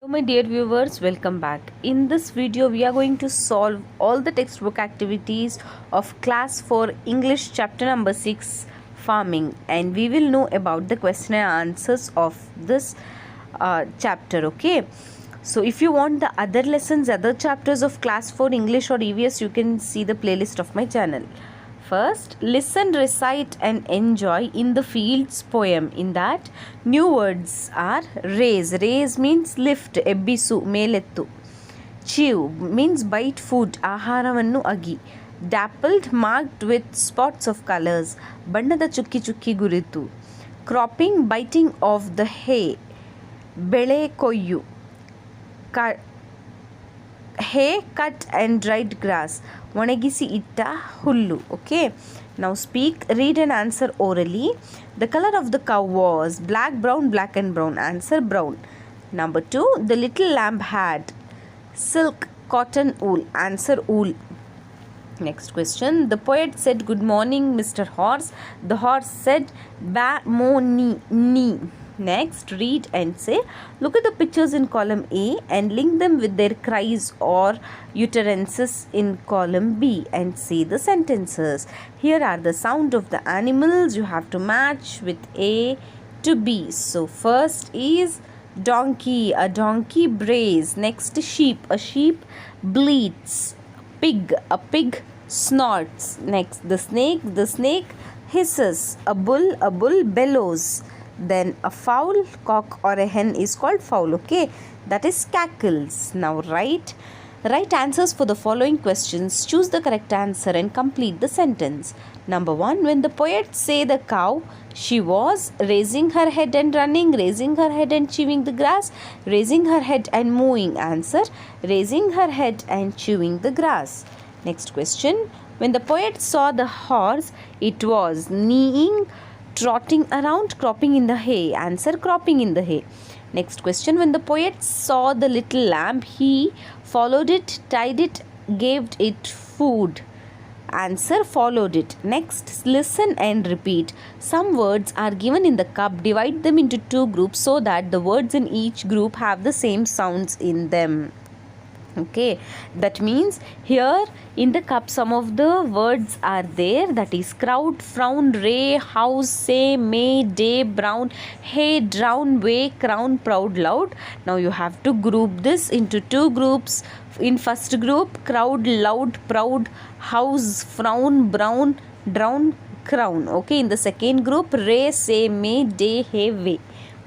Hello my dear viewers, welcome back. In this video we are going to solve all the textbook activities of class 4 English chapter number 6 farming, and we will know about the question and answers of this chapter. Okay, so if you want the other lessons, other chapters of class 4 English or EVS, you can see the playlist of my channel. First, listen, recite and enjoy in the fields poem. In that, new words are raise. Raise means lift, ebbisu, melettu. Chew means bite food, aharavannu agi. Dappled, marked with spots of colors, ಬಣ್ಣದ ಚುಕ್ಕಿ ಚುಕ್ಕಿ ಗುರುತು. Cropping, biting of the hay. ಬೆಳೆ ಕೊಯ್ಯು. Hay cut and dried grass, ಒಣಗಿಸಿ ಇಟ್ಟ ಹುಲ್ಲು. Okay, now speak, read and answer orally. The color of the cow was black, brown, black and brown. Answer brown. Number 2, the little lamb had silk, cotton, wool. Answer wool. Next question, the poet said good morning Mr. Horse. The horse said ba mo ni. Next, read and say, look at the pictures in column A and link them with their cries or utterances in column B and say the sentences. Here are the sound of the animals. You have to match with A to B. So first is donkey. A donkey brays. Next, sheep. A sheep bleats. Pig. A pig snorts. Next, the snake hisses. A bull bellows. Then a fowl, cock or a hen is called fowl. Okay, that is cackles. Now write answers for the following questions. Choose the correct answer and complete the sentence. Number 1, when the poet say the cow, she was raising her head and running, raising her head and chewing the grass, raising her head and moving. Answer, raising her head and chewing the grass. Next question, when the poet saw the horse, it was neighing, trotting around, cropping in the hay. Answer, cropping in the hay. Next question, when the poet saw the little lamb, he followed it, tied it, gave it food. Answer, followed it. Next, listen and repeat. Some words are given in the cup. Divide them into 2 groups so that the words in each group have the same sounds in them. Okay, that means here in the cup some of the words are there, that is crowd, frown, ray, house, say, may, day, brown, hay, drown, way, crown, proud, loud. Now you have to group this into 2 groups. In first group, crowd, loud, proud, house, frown, brown, drown, crown. Okay, in the second group, ray, say, may, day, hay, way.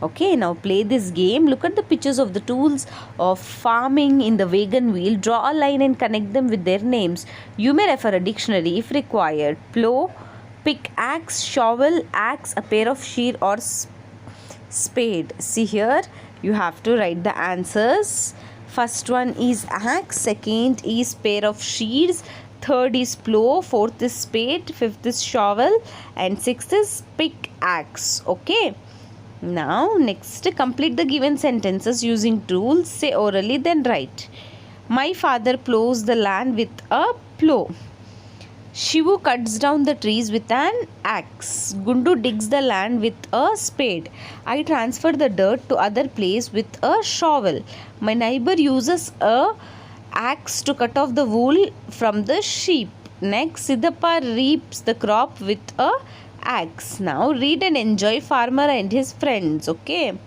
Okay, now play this game. Look at the pictures of the tools of farming in the wagon wheel. Draw a line and connect them with their names. You may refer a dictionary if required. Plow, pickaxe, shovel, axe, a pair of shears or spade. See here, you have to write the answers. First one is axe, second is pair of shears, third is plow, fourth is spade, fifth is shovel and sixth is pickaxe. Okay, now next, complete the given sentences using tools. Say orally, then write. My father plows the land with a plow. Shivu cuts down the trees with an axe. Gundu digs the land with a spade. I transfer the dirt to other place with a shovel. My neighbor uses a axe to cut off the wool from the sheep. Next, Siddhappa reaps the crop with a axe. Now read and enjoy farmer and his friends. Okay,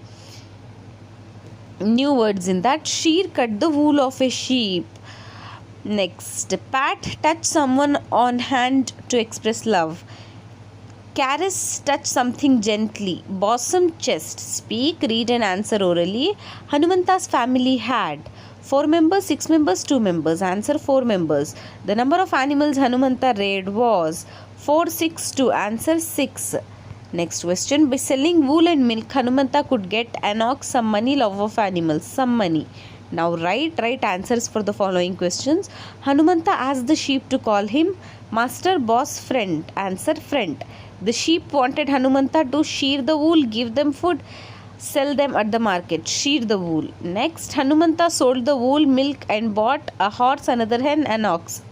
new words in that. Shear, cut the wool of a sheep. Next, pat, touch someone on hand to express love. Caress, touch something gently. Bosom, chest. Speak, read and answer orally. Hanumanta's family had 4 members, 6 members, 2 members. Answer, 4 members. The number of animals Hanumanta reared was 4, 6, 2. Answer, 6. Next question, by selling wool and milk, Hanumanta could get an ox some money, love of animals, some money. Now write answers for the following questions. Hanumanta asked the sheep to call him master, boss, friend. Answer, friend. The sheep wanted Hanumanta to shear the wool, give them food, sell them at the market. Shear the wool. Next, Hanumanta sold the wool, milk and bought a horse, another hen, an ox.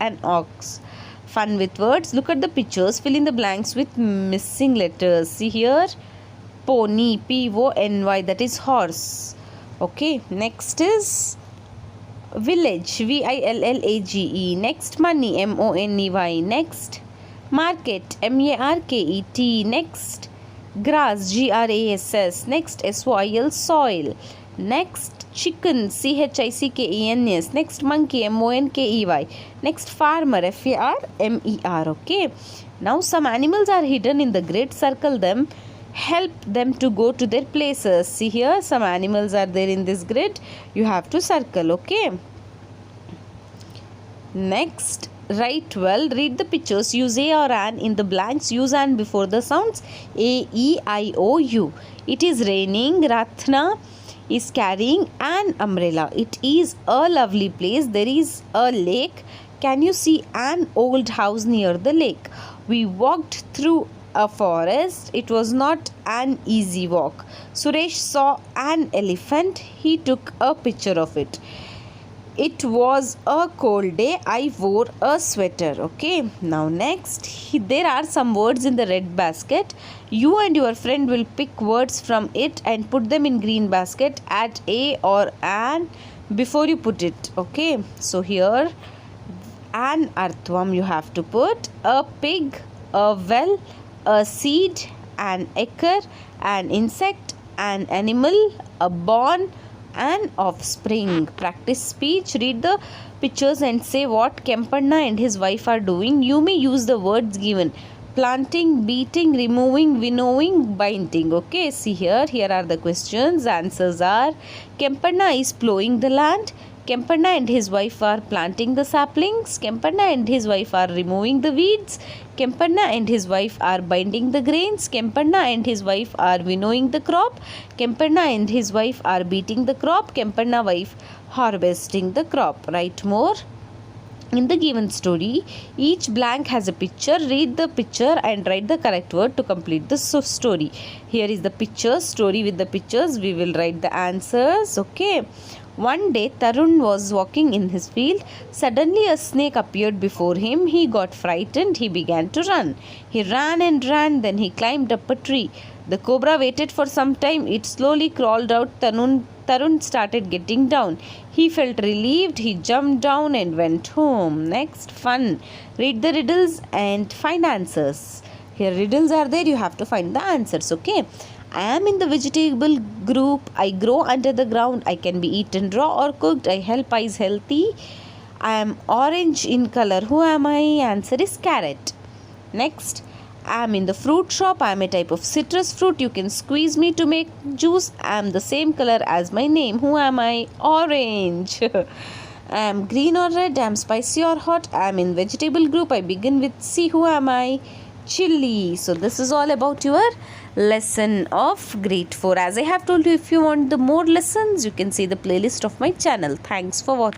Fun with words. Look at the pictures. Fill in the blanks with missing letters. See here, pony, Pony, that is horse. Okay, next is village, village. Next money, money. Next market, market. Next grass, grass. Next soil. Next chicken, chickens. Next monkey, monkey. Next farmer, farmer. Okay, now some animals are hidden in the grid. Circle them, help them to go to their places. See here, some animals are there in this grid, you have to circle. Okay, next write well, read the pictures, use a or an in the blanks, use an before the sounds a, e, I, o, u. It is raining. Ratna is carrying an umbrella. It is a lovely place. There is a lake. Can you see an old house near the lake? We walked through a forest. It was not an easy walk. Suresh saw an elephant. He took a picture of it. It was a cold day. I wore a sweater. Okay, now next, there are some words in the red basket. You and your friend will pick words from it and put them in green basket. Add a or an before you put it. Okay, so here an arthvam you have to put, a pig, a well, a seed, an acre, an insect, an animal, a born, an offspring. Practice speech. Read the pictures and say what Kempanna and his wife are doing. You may use the words given. Planting, beating, removing, winnowing, binding. Okay, see here. Here are the questions. Answers are: Kempanna is plowing the land. Kempanna and his wife are planting the saplings. Kempanna and his wife are removing the weeds. Kempanna and his wife are binding the grains. Kempanna and his wife are winnowing the crop. Kempanna and his wife are beating the crop. Kempanna wife harvesting the crop. Write more. In the given story, each blank has a picture. Read the picture and write the correct word to complete the story. Here is the picture, story with the pictures. We will write the answers. Okay. One day, Tarun was walking in his field. Suddenly, a snake appeared before him. He got frightened. He began to run. He ran and ran. Then he climbed up a tree. The cobra waited for some time. It slowly crawled out. Tarun started getting down. He felt relieved. He jumped down and went home. Next, fun. Read the riddles and find answers. Here riddles are there. You have to find the answers. Okay. I am in the vegetable group. I grow under the ground. I can be eaten raw or cooked. I help eyes healthy. I am orange in color. Who am I? Answer is carrot. Next, I am in the fruit shop. I am a type of citrus fruit. You can squeeze me to make juice. I am the same color as my name. Who am I? Orange. I am green or red. I am spicy or hot. I am in vegetable group. I begin with C. Who am I? Chili. So this is all about your lesson of grade 4. As I have told you, if you want the more lessons, you can see the playlist of my channel. Thanks for watching.